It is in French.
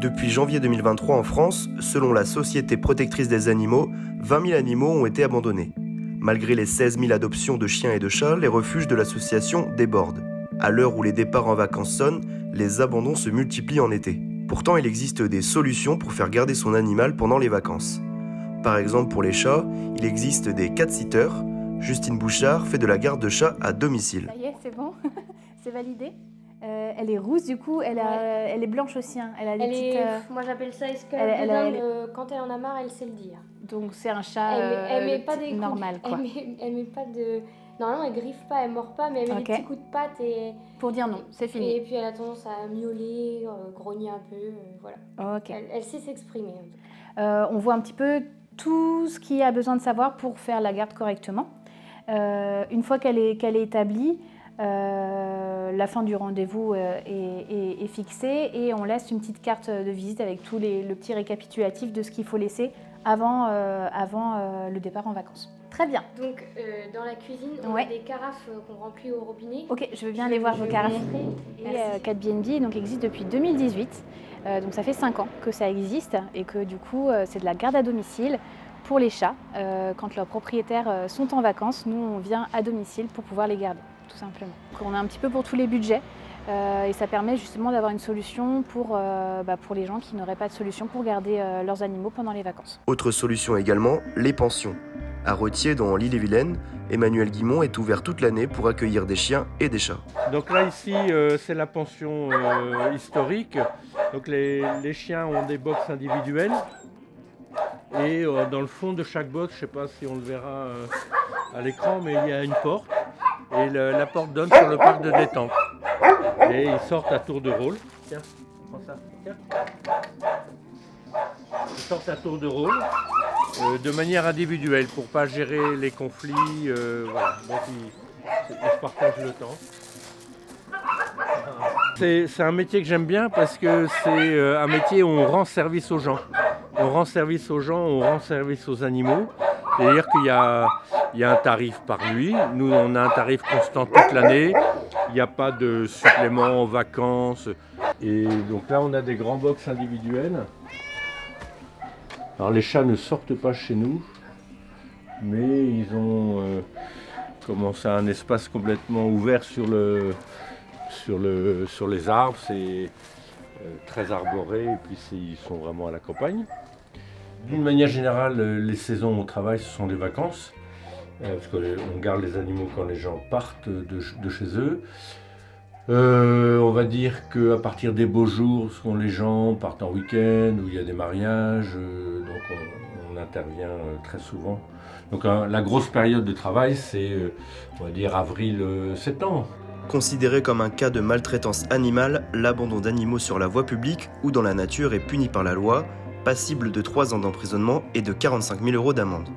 Depuis janvier 2023 en France, selon la Société protectrice des animaux, 20 000 animaux ont été abandonnés. Malgré les 16 000 adoptions de chiens et de chats, les refuges de l'association débordent. À l'heure où les départs en vacances sonnent, les abandons se multiplient en été. Pourtant, il existe des solutions pour faire garder son animal pendant les vacances. Par exemple, pour les chats, il existe des cat-sitters. Justine Bouchard fait de la garde de chats à domicile. Ça y est, c'est bon, c'est validé. Elle est rousse du coup, elle est blanche aussi. Hein. Elle a des petites. Moi j'appelle ça quand elle en a marre, elle sait le dire. Donc c'est un chat elle met pas des normal quoi. Elle met pas de. Normalement elle griffe pas, elle mord pas, mais elle met des petits coups de patte et. Pour dire non, c'est fini. Et puis elle a tendance à miauler, grogner un peu, voilà. Ok. Elle sait s'exprimer. On voit un petit peu tout ce qu'il y a besoin de savoir pour faire la garde correctement. Une fois qu'elle est établie. La fin du rendez-vous est fixée et on laisse une petite carte de visite avec tout le petit récapitulatif de ce qu'il faut laisser avant le départ en vacances. Très bien. Donc dans la cuisine, on a des carafes qu'on remplit au robinet. Ok, je veux bien aller voir vos carafes. Et CatBnB donc, existe depuis 2018, donc ça fait 5 ans que ça existe et que du coup c'est de la garde à domicile. Pour les chats, quand leurs propriétaires sont en vacances, nous on vient à domicile pour pouvoir les garder. Tout simplement. Donc on a un petit peu pour tous les budgets et ça permet justement d'avoir une solution pour les gens qui n'auraient pas de solution pour garder leurs animaux pendant les vacances. Autre solution également, les pensions. À Retier, dans l'Ille-et-Vilaine, Emmanuel Guimont est ouvert toute l'année pour accueillir des chiens et des chats. Donc là ici c'est la pension historique. Donc les chiens ont des box individuelles et dans le fond de chaque box, je ne sais pas si on le verra à l'écran, mais il y a une porte. Et la porte donne sur le parc de détente. Et ils sortent à tour de rôle. Tiens, prends ça. Tiens. Ils sortent à tour de rôle de manière individuelle pour ne pas gérer les conflits. Voilà. Donc ils se partagent le temps. C'est un métier que j'aime bien parce que c'est un métier où on rend service aux gens. On rend service aux gens, on rend service aux animaux. C'est-à-dire qu'il y a un tarif par nuit. Nous, on a un tarif constant toute l'année. Il n'y a pas de supplément en vacances. Et donc là, on a des grands box individuels. Alors les chats ne sortent pas chez nous, mais ils ont commencé un espace complètement ouvert sur les arbres. C'est très arboré et puis ils sont vraiment à la campagne. D'une manière générale, les saisons au travail, ce sont les vacances. Parce qu'on garde les animaux quand les gens partent de chez eux. On va dire qu'à partir des beaux jours, quand les gens partent en week-end, où il y a des mariages, donc on intervient très souvent. Donc la grosse période de travail, c'est, on va dire, avril-septembre. Considéré comme un cas de maltraitance animale, l'abandon d'animaux sur la voie publique ou dans la nature est puni par la loi, passible de 3 ans d'emprisonnement et de 45 000 € d'amende.